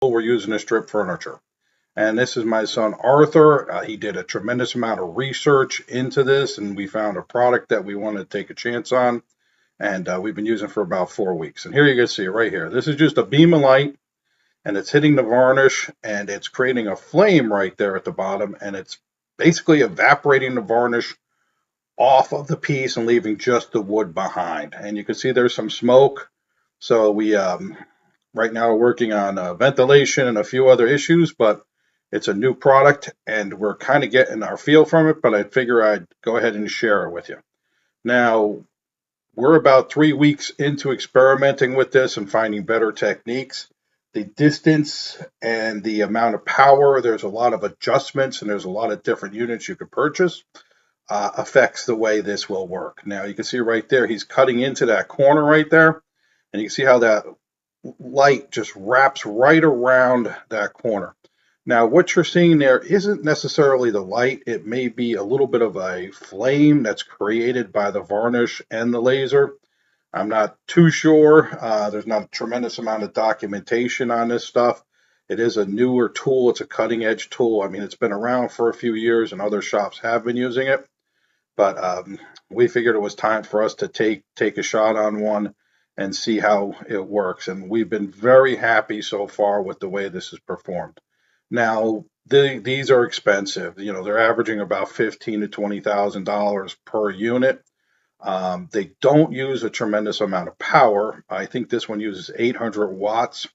we're using to strip furniture. And this is my son Arthur. He did a tremendous amount of research into this, and we found a product that we wanted to take a chance on. And we've been using it for about 4 weeks. And here you can see it right here. This is just a beam of light, and it's hitting the varnish, and it's creating a flame right there at the bottom, and it's basically evaporating the varnish off of the piece and leaving just the wood behind. And you can see there's some smoke. So we right now we're working on ventilation and a few other issues, but it's a new product and we're kind of getting our feel from it, but I figure I'd go ahead and share it with you. Now, we're about 3 weeks into experimenting with this and finding better techniques. The distance and the amount of power, there's a lot of adjustments and there's a lot of different units you could purchase, affects the way this will work. Now, you can see right there, he's cutting into that corner right there, and you can see how that light just wraps right around that corner. Now, what you're seeing there isn't necessarily the light. It may be a little bit of a flame that's created by the varnish and the laser. I'm not too sure. There's not a tremendous amount of documentation on this stuff. It is a newer tool. It's a cutting edge tool. I mean, it's been around for a few years and other shops have been using it. But we figured it was time for us to take a shot on one and see how it works. And we've been very happy so far with the way this is performed. Now, these are expensive. You know, they're averaging about $15,000 to $20,000 per unit. They don't use a tremendous amount of power. I think this one uses 800 watts.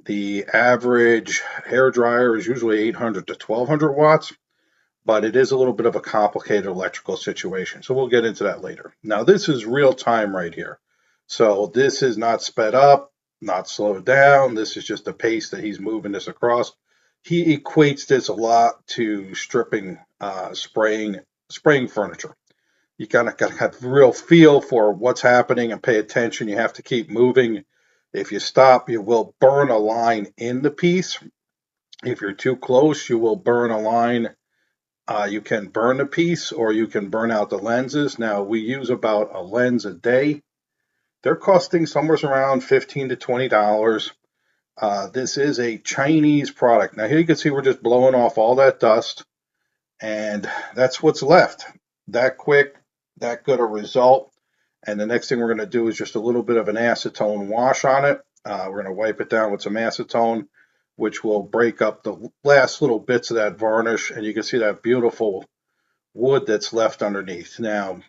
The average hair dryer is usually 800 to 1200 watts, but it is a little bit of a complicated electrical situation. So we'll get into that later. Now, this is real time right here. So this is not sped up, not slowed down. This is just the pace that he's moving this across. He equates this a lot to stripping, spraying furniture. You kind of got to have a real feel for what's happening and pay attention. You have to keep moving. If you stop, you will burn a line in the piece. If you're too close, you will burn a line. You can burn the piece or you can burn out the lenses. Now, we use about a lens a day. They're costing somewhere around $15 to $20. This is a Chinese product. Now, here you can see we're just blowing off all that dust, and that's what's left. That quick, that good a result. And the next thing we're going to do is just a little bit of an acetone wash on it. We're going to wipe it down with some acetone, which will break up the last little bits of that varnish. And you can see that beautiful wood that's left underneath. Now,